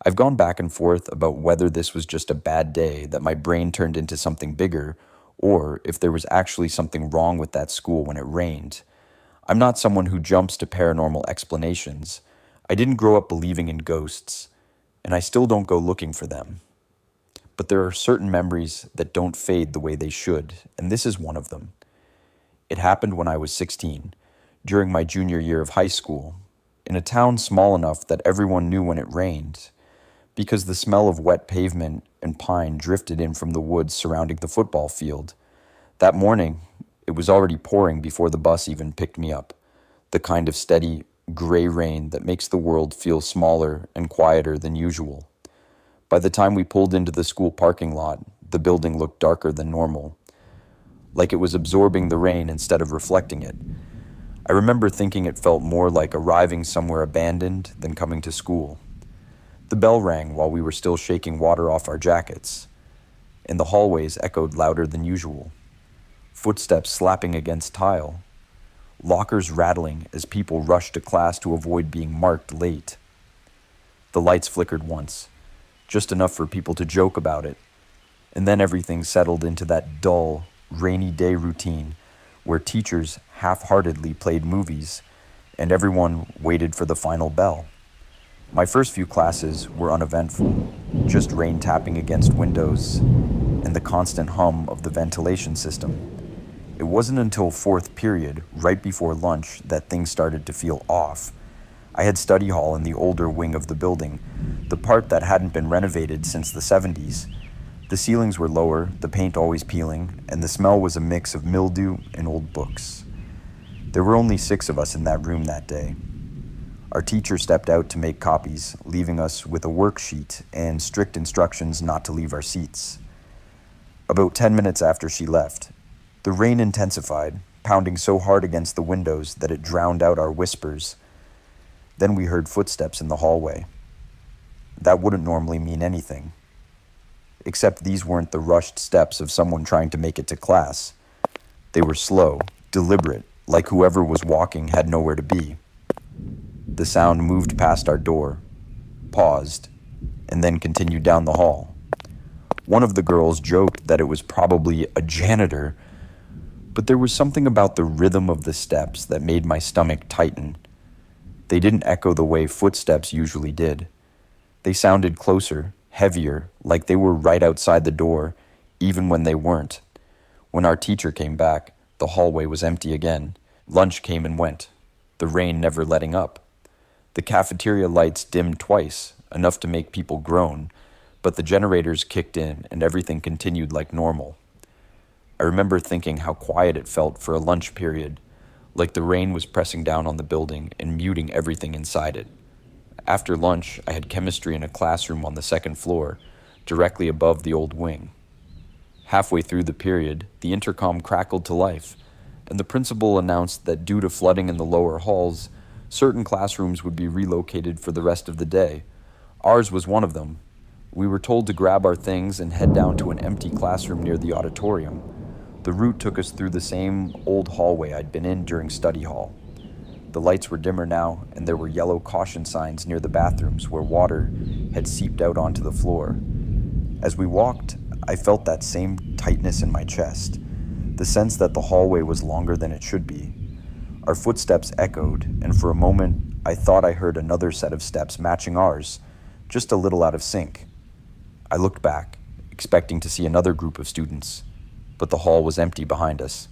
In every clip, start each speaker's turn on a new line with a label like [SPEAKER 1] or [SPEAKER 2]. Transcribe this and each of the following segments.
[SPEAKER 1] I've gone back and forth about whether this was just a bad day that my brain turned into something bigger, or if there was actually something wrong with that school when it rained. I'm not someone who jumps to paranormal explanations. I didn't grow up believing in ghosts, and I still don't go looking for them. But there are certain memories that don't fade the way they should, and this is one of them. It happened when I was 16, during my junior year of high school, in a town small enough that everyone knew when it rained, because the smell of wet pavement and pine drifted in from the woods surrounding the football field. That morning, it was already pouring before the bus even picked me up, the kind of steady, gray rain that makes the world feel smaller and quieter than usual. By the time we pulled into the school parking lot, the building looked darker than normal, like it was absorbing the rain instead of reflecting it. I remember thinking it felt more like arriving somewhere abandoned than coming to school. The bell rang while we were still shaking water off our jackets, and the hallways echoed louder than usual. Footsteps slapping against tile, lockers rattling as people rushed to class to avoid being marked late. The lights flickered once, just enough for people to joke about it, and then everything settled into that dull, rainy day routine where teachers half-heartedly played movies and everyone waited for the final bell. My first few classes were uneventful, just rain tapping against windows and the constant hum of the ventilation system. It wasn't until fourth period, right before lunch, that things started to feel off. I had study hall in the older wing of the building, the part that hadn't been renovated since the 70s. The ceilings were lower, the paint always peeling, and the smell was a mix of mildew and old books. There were only 6 of us in that room that day. Our teacher stepped out to make copies, leaving us with a worksheet and strict instructions not to leave our seats. About 10 minutes after she left, the rain intensified, pounding so hard against the windows that it drowned out our whispers. Then we heard footsteps in the hallway. That wouldn't normally mean anything, except these weren't the rushed steps of someone trying to make it to class. They were slow, deliberate, like whoever was walking had nowhere to be. The sound moved past our door, paused, and then continued down the hall. One of the girls joked that it was probably a janitor, but there was something about the rhythm of the steps that made my stomach tighten. They didn't echo the way footsteps usually did. They sounded closer, heavier, like they were right outside the door, even when they weren't. When our teacher came back, the hallway was empty again. Lunch came and went, the rain never letting up. The cafeteria lights dimmed twice, enough to make people groan, but the generators kicked in and everything continued like normal. I remember thinking how quiet it felt for a lunch period, like the rain was pressing down on the building and muting everything inside it. After lunch, I had chemistry in a classroom on the second floor, directly above the old wing. Halfway through the period, the intercom crackled to life, and the principal announced that due to flooding in the lower halls, certain classrooms would be relocated for the rest of the day. Ours was one of them. We were told to grab our things and head down to an empty classroom near the auditorium. The route took us through the same old hallway I'd been in during study hall. The lights were dimmer now, and there were yellow caution signs near the bathrooms where water had seeped out onto the floor. As we walked, I felt that same tightness in my chest, the sense that the hallway was longer than it should be. Our footsteps echoed, and for a moment, I thought I heard another set of steps matching ours, just a little out of sync. I looked back, expecting to see another group of students, but the hall was empty behind us.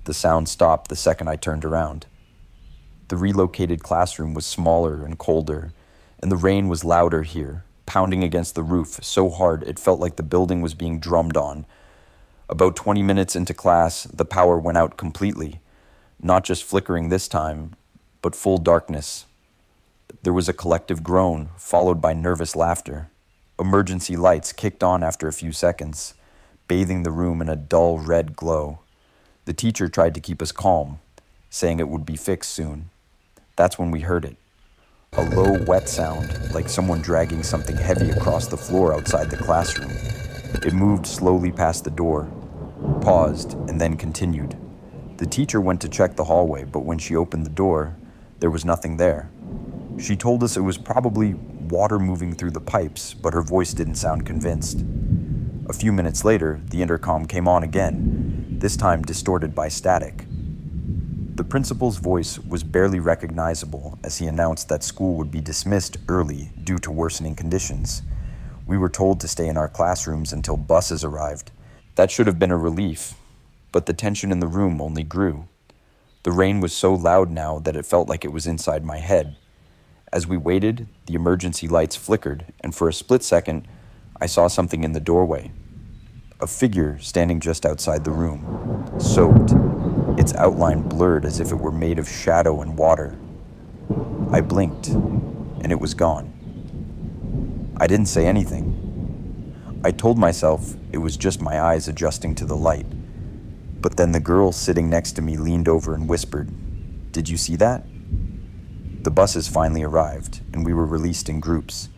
[SPEAKER 1] The sound stopped the second I turned around. The relocated classroom was smaller and colder, and the rain was louder here, pounding against the roof so hard it felt like the building was being drummed on. About 20 minutes into class, the power went out completely, not just flickering this time, but full darkness. There was a collective groan, followed by nervous laughter. Emergency lights kicked on after a few seconds, bathing the room in a dull red glow. The teacher tried to keep us calm, saying it would be fixed soon. That's when we heard it. A low, wet sound, like someone dragging something heavy across the floor outside the classroom. It moved slowly past the door, paused, and then continued. The teacher went to check the hallway, but when she opened the door, there was nothing there. She told us it was probably water moving through the pipes, but her voice didn't sound convinced. A few minutes later, the intercom came on again, this time distorted by static. The principal's voice was barely recognizable as he announced that school would be dismissed early due to worsening conditions. We were told to stay in our classrooms until buses arrived. That should have been a relief, but the tension in the room only grew. The rain was so loud now that it felt like it was inside my head. As we waited, the emergency lights flickered, and for a split second, I saw something in the doorway. A figure standing just outside the room, soaked, its outline blurred as if it were made of shadow and water. I blinked, and it was gone. I didn't say anything. I told myself it was just my eyes adjusting to the light. But then the girl sitting next to me leaned over and whispered, "Did you see that?" The buses finally arrived, and we were released in groups.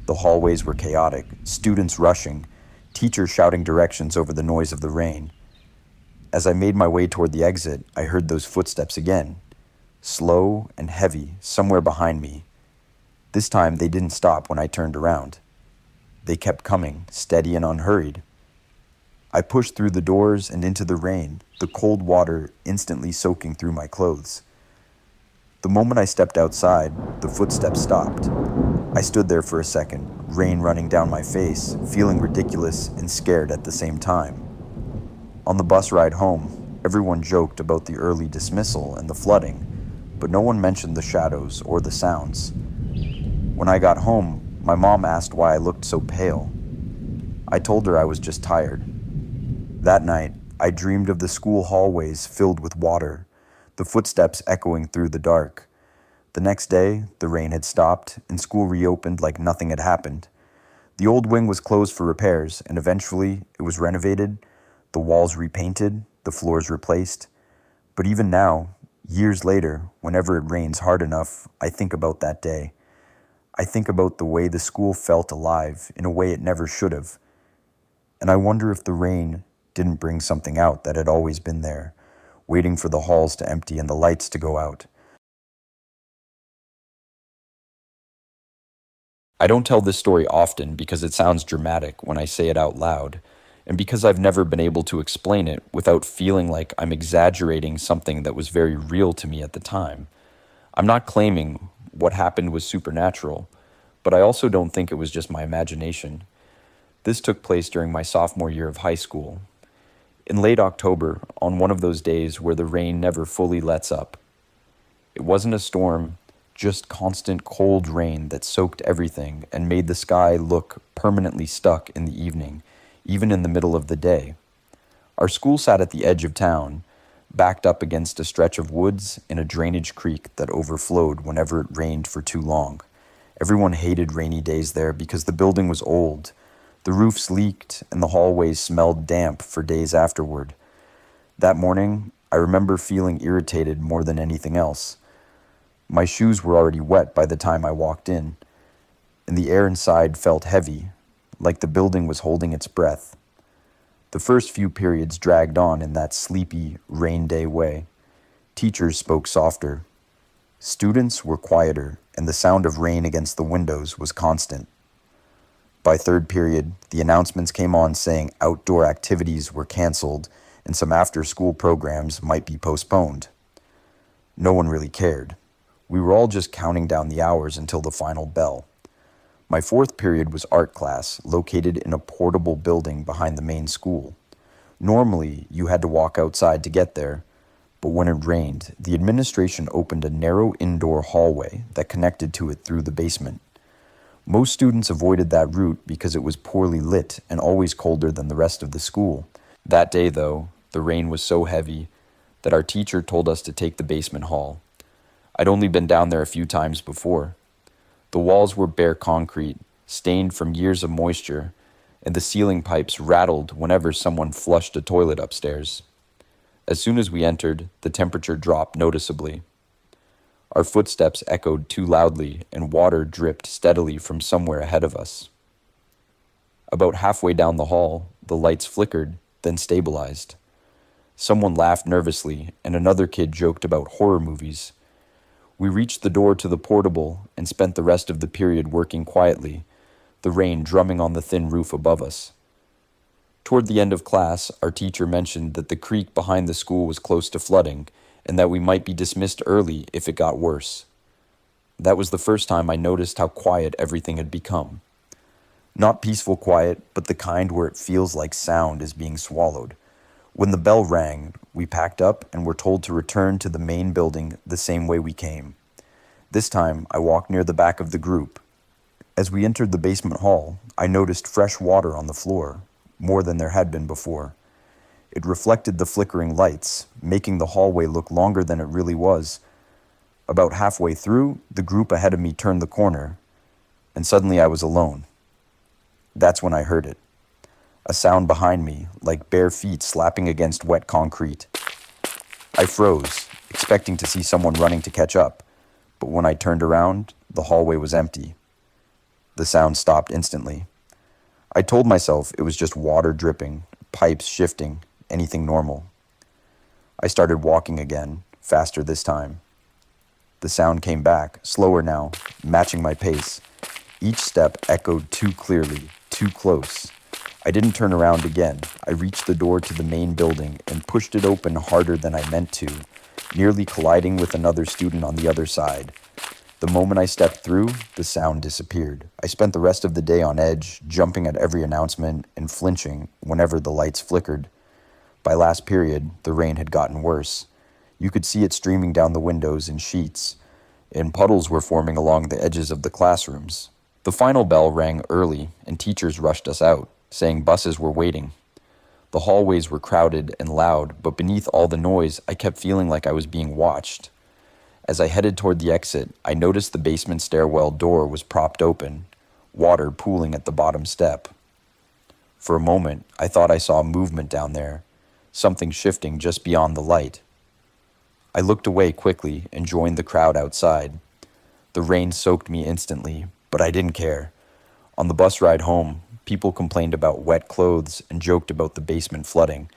[SPEAKER 1] The hallways were chaotic, students rushing, teachers shouting directions over the noise of the rain. As I made my way toward the exit, I heard those footsteps again, slow and heavy, somewhere behind me. This time, they didn't stop when I turned around. They kept coming, steady and unhurried. I pushed through the doors and into the rain, the cold water instantly soaking through my clothes. The moment I stepped outside, the footsteps stopped. I stood there for a second, rain running down my face, feeling ridiculous and scared at the same time. On the bus ride home, everyone joked about the early dismissal and the flooding, but no one mentioned the shadows or the sounds. When I got home, my mom asked why I looked so pale. I told her I was just tired. That night, I dreamed of the school hallways filled with water, the footsteps echoing through the dark. The next day, the rain had stopped, and school reopened like nothing had happened. The old wing was closed for repairs, and eventually it was renovated, the walls repainted, the floors replaced. But even now, years later, whenever it rains hard enough, I think about that day. I think about the way the school felt alive in a way it never should have. And I wonder if the rain didn't bring something out that had always been there, waiting for the halls to empty and the lights to go out. I don't tell this story often because it sounds dramatic when I say it out loud, and because I've never been able to explain it without feeling like I'm exaggerating something that was very real to me at the time. I'm not claiming what happened was supernatural, but I also don't think it was just my imagination. This took place during my sophomore year of high school. In late October, on one of those days where the rain never fully lets up. It wasn't a storm, just constant cold rain that soaked everything and made the sky look permanently stuck in the evening, even in the middle of the day. Our school sat at the edge of town, backed up against a stretch of woods in a drainage creek that overflowed whenever it rained for too long. Everyone hated rainy days there because the building was old. The roofs leaked and the hallways smelled damp for days afterward. That morning, I remember feeling irritated more than anything else. My shoes were already wet by the time I walked in, and the air inside felt heavy, like the building was holding its breath. The first few periods dragged on in that sleepy, rain day way. Teachers spoke softer. Students were quieter, and the sound of rain against the windows was constant. By third period, the announcements came on saying outdoor activities were canceled and some after-school programs might be postponed. No one really cared. We were all just counting down the hours until the final bell. My fourth period was art class, located in a portable building behind the main school. Normally, you had to walk outside to get there, but when it rained, the administration opened a narrow indoor hallway that connected to it through the basement. Most students avoided that route because it was poorly lit and always colder than the rest of the school. That day, though, the rain was so heavy that our teacher told us to take the basement hall. I'd only been down there a few times before. The walls were bare concrete, stained from years of moisture, and the ceiling pipes rattled whenever someone flushed a toilet upstairs. As soon as we entered, the temperature dropped noticeably. Our footsteps echoed too loudly, and water dripped steadily from somewhere ahead of us. About halfway down the hall, the lights flickered, then stabilized. Someone laughed nervously, and another kid joked about horror movies. We reached the door to the portable and spent the rest of the period working quietly, the rain drumming on the thin roof above us. Toward the end of class, our teacher mentioned that the creek behind the school was close to flooding and that we might be dismissed early if it got worse. That was the first time I noticed how quiet everything had become. Not peaceful quiet, but the kind where it feels like sound is being swallowed. When the bell rang, we packed up and were told to return to the main building the same way we came. This time, I walked near the back of the group. As we entered the basement hall, I noticed fresh water on the floor, more than there had been before. It reflected the flickering lights, making the hallway look longer than it really was. About halfway through, the group ahead of me turned the corner, and suddenly I was alone. That's when I heard it. A sound behind me, like bare feet slapping against wet concrete. I froze, expecting to see someone running to catch up, but when I turned around, the hallway was empty. The sound stopped instantly. I told myself it was just water dripping, pipes shifting, anything normal. I started walking again, faster this time. The sound came back, slower now, matching my pace. Each step echoed too clearly, too close. I didn't turn around again. I reached the door to the main building and pushed it open harder than I meant to, nearly colliding with another student on the other side. The moment I stepped through, the sound disappeared. I spent the rest of the day on edge, jumping at every announcement and flinching whenever the lights flickered. By last period, the rain had gotten worse. You could see it streaming down the windows in sheets, and puddles were forming along the edges of the classrooms. The final bell rang early, and teachers rushed us out, saying buses were waiting. The hallways were crowded and loud, but beneath all the noise, I kept feeling like I was being watched. As I headed toward the exit, I noticed the basement stairwell door was propped open, water pooling at the bottom step. For a moment, I thought I saw movement down there, something shifting just beyond the light. I looked away quickly and joined the crowd outside. The rain soaked me instantly, but I didn't care. On the bus ride home, people complained about wet clothes and joked about the basement flooding.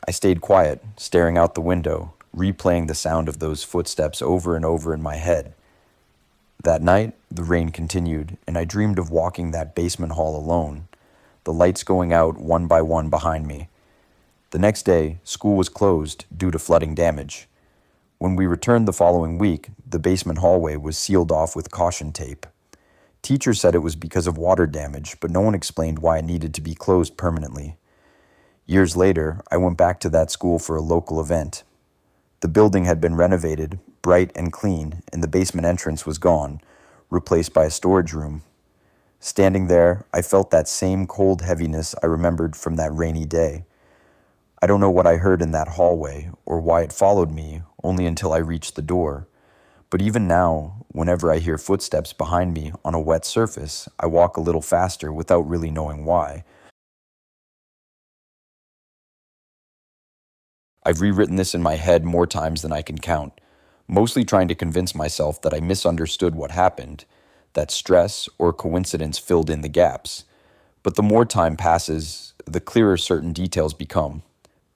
[SPEAKER 1] I stayed quiet, staring out the window, replaying the sound of those footsteps over and over in my head. That night, the rain continued, and I dreamed of walking that basement hall alone, the lights going out one by one behind me. The next day, school was closed due to flooding damage. When we returned the following week, the basement hallway was sealed off with caution tape. Teachers said it was because of water damage, but no one explained why it needed to be closed permanently. Years later, I went back to that school for a local event. The building had been renovated, bright and clean, and the basement entrance was gone, replaced by a storage room. Standing there, I felt that same cold heaviness I remembered from that rainy day. I don't know what I heard in that hallway or why it followed me only until I reached the door. But even now, whenever I hear footsteps behind me on a wet surface, I walk a little faster without really knowing why. I've rewritten this in my head more times than I can count, mostly trying to convince myself that I misunderstood what happened, that stress or coincidence filled in the gaps. But the more time passes, the clearer certain details become,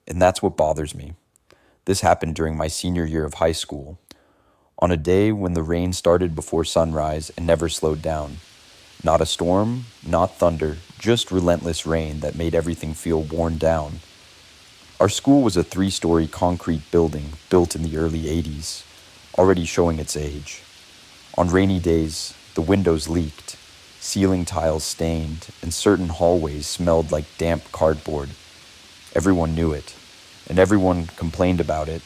[SPEAKER 1] and that's what bothers me. This happened during my senior year of high school, on a day when the rain started before sunrise and never slowed down. Not a storm, not thunder, just relentless rain that made everything feel worn down. Our school was a 3-story concrete building built in the early 80s, already showing its age. On rainy days, the windows leaked, ceiling tiles stained, and certain hallways smelled like damp cardboard. Everyone knew it, and everyone complained about it,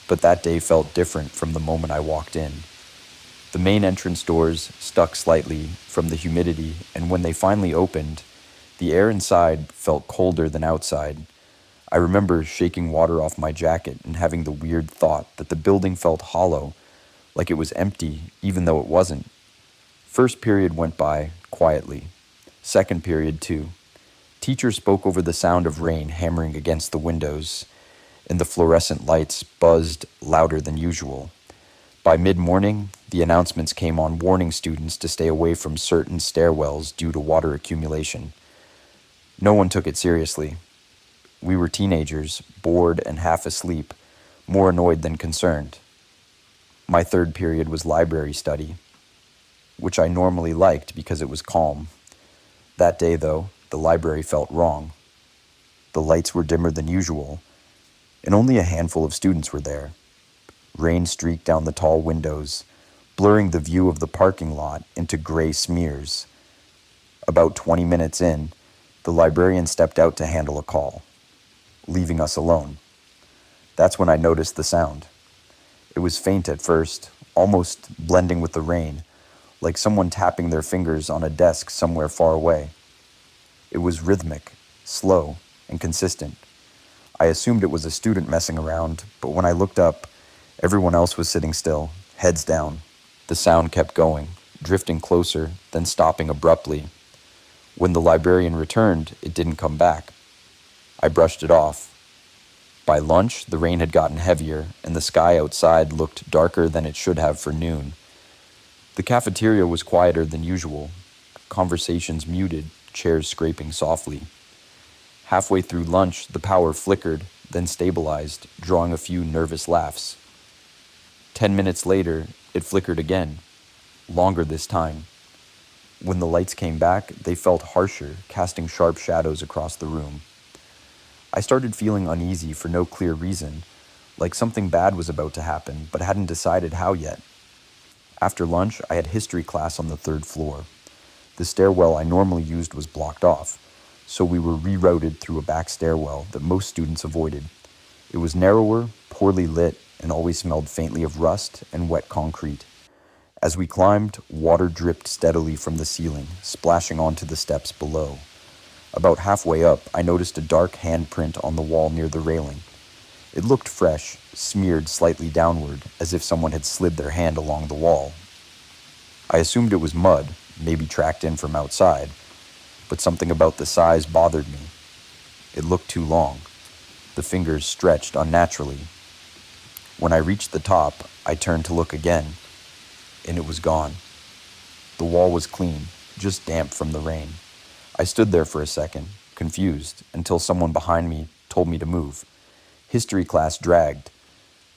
[SPEAKER 1] but that day felt different from the moment I walked in. The main entrance doors stuck slightly from the humidity, and when they finally opened, the air inside felt colder than outside. I remember shaking water off my jacket and having the weird thought that the building felt hollow, like it was empty, even though it wasn't. First period went by quietly. Second period, too. Teacher spoke over the sound of rain hammering against the windows, and the fluorescent lights buzzed louder than usual. By mid-morning, the announcements came on warning students to stay away from certain stairwells due to water accumulation. No one took it seriously. We were teenagers, bored and half asleep, more annoyed than concerned. My third period was library study, which I normally liked because it was calm. That day, though, the library felt wrong. The lights were dimmer than usual, and only a handful of students were there. Rain streaked down the tall windows, blurring the view of the parking lot into gray smears. About 20 minutes in, the librarian stepped out to handle a call, leaving us alone. That's when I noticed the sound. It was faint at first, almost blending with the rain, like someone tapping their fingers on a desk somewhere far away. It was rhythmic, slow, and consistent. I assumed it was a student messing around, but when I looked up, everyone else was sitting still, heads down. The sound kept going, drifting closer, then stopping abruptly. When the librarian returned, it didn't come back. I brushed it off. By lunch, the rain had gotten heavier, and the sky outside looked darker than it should have for noon. The cafeteria was quieter than usual, conversations muted, chairs scraping softly. Halfway through lunch, the power flickered, then stabilized, drawing a few nervous laughs. 10 minutes later, it flickered again, longer this time. When the lights came back, they felt harsher, casting sharp shadows across the room. I started feeling uneasy for no clear reason, like something bad was about to happen, but hadn't decided how yet. After lunch, I had history class on the third floor. The stairwell I normally used was blocked off, so we were rerouted through a back stairwell that most students avoided. It was narrower, poorly lit, and always smelled faintly of rust and wet concrete. As we climbed, water dripped steadily from the ceiling, splashing onto the steps below. About halfway up, I noticed a dark handprint on the wall near the railing. It looked fresh, smeared slightly downward, as if someone had slid their hand along the wall. I assumed it was mud, maybe tracked in from outside, but something about the size bothered me. It looked too long. The fingers stretched unnaturally. When I reached the top, I turned to look again, and it was gone. The wall was clean, just damp from the rain. I stood there for a second, confused, until someone behind me told me to move. History class dragged.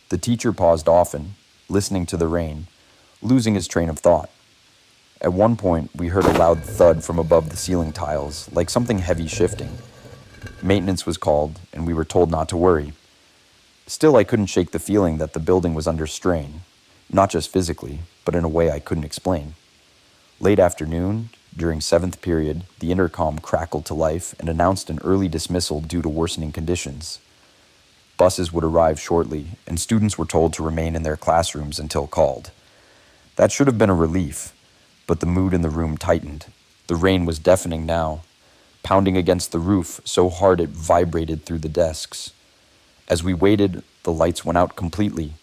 [SPEAKER 1] The teacher paused often, listening to the rain, losing his train of thought. At one point, we heard a loud thud from above the ceiling tiles, like something heavy shifting. Maintenance was called, and we were told not to worry. Still, I couldn't shake the feeling that the building was under strain, not just physically, but in a way I couldn't explain. Late afternoon, during 7th period, the intercom crackled to life and announced an early dismissal due to worsening conditions. Buses would arrive shortly, and students were told to remain in their classrooms until called. That should have been a relief, but the mood in the room tightened. The rain was deafening now, pounding against the roof so hard it vibrated through the desks. As we waited, the lights went out completely.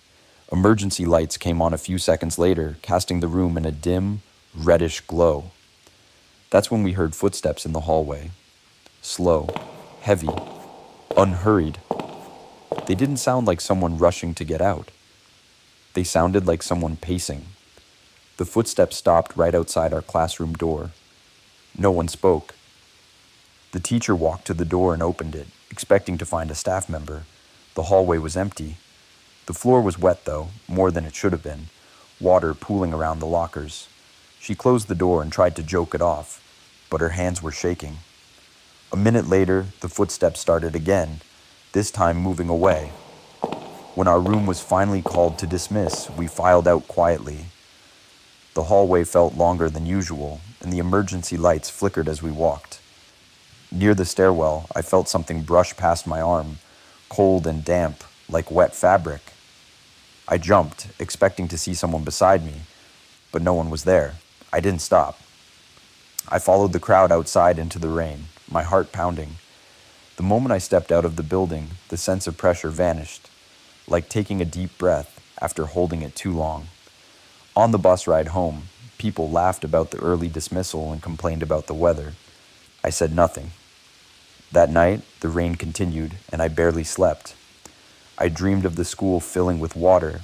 [SPEAKER 1] Emergency lights came on a few seconds later, casting the room in a dim, reddish glow. That's when we heard footsteps in the hallway. Slow, heavy, unhurried. They didn't sound like someone rushing to get out. They sounded like someone pacing. The footsteps stopped right outside our classroom door. No one spoke. The teacher walked to the door and opened it, expecting to find a staff member. The hallway was empty. The floor was wet, though, more than it should have been, water pooling around the lockers. She closed the door and tried to joke it off, but her hands were shaking. A minute later, the footsteps started again, this time moving away. When our room was finally called to dismiss, we filed out quietly. The hallway felt longer than usual, and the emergency lights flickered as we walked. Near the stairwell, I felt something brush past my arm, cold and damp, like wet fabric. I jumped, expecting to see someone beside me, but no one was there. I didn't stop. I followed the crowd outside into the rain, my heart pounding. The moment I stepped out of the building, the sense of pressure vanished, like taking a deep breath after holding it too long. On the bus ride home, people laughed about the early dismissal and complained about the weather. I said nothing. That night, the rain continued, and I barely slept. I dreamed of the school filling with water,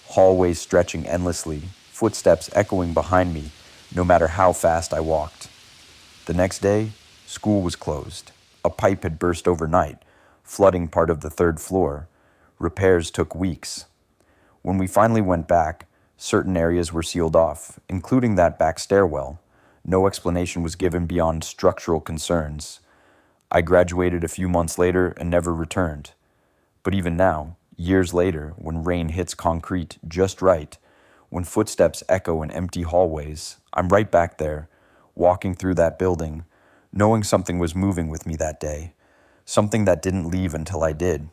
[SPEAKER 1] hallways stretching endlessly, footsteps echoing behind me, no matter how fast I walked. The next day, school was closed. A pipe had burst overnight, flooding part of the third floor. Repairs took weeks. When we finally went back, certain areas were sealed off, including that back stairwell. No explanation was given beyond structural concerns. I graduated a few months later and never returned. But even now, years later, when rain hits concrete just right, when footsteps echo in empty hallways, I'm right back there, walking through that building, knowing something was moving with me that day, something that didn't leave until I did.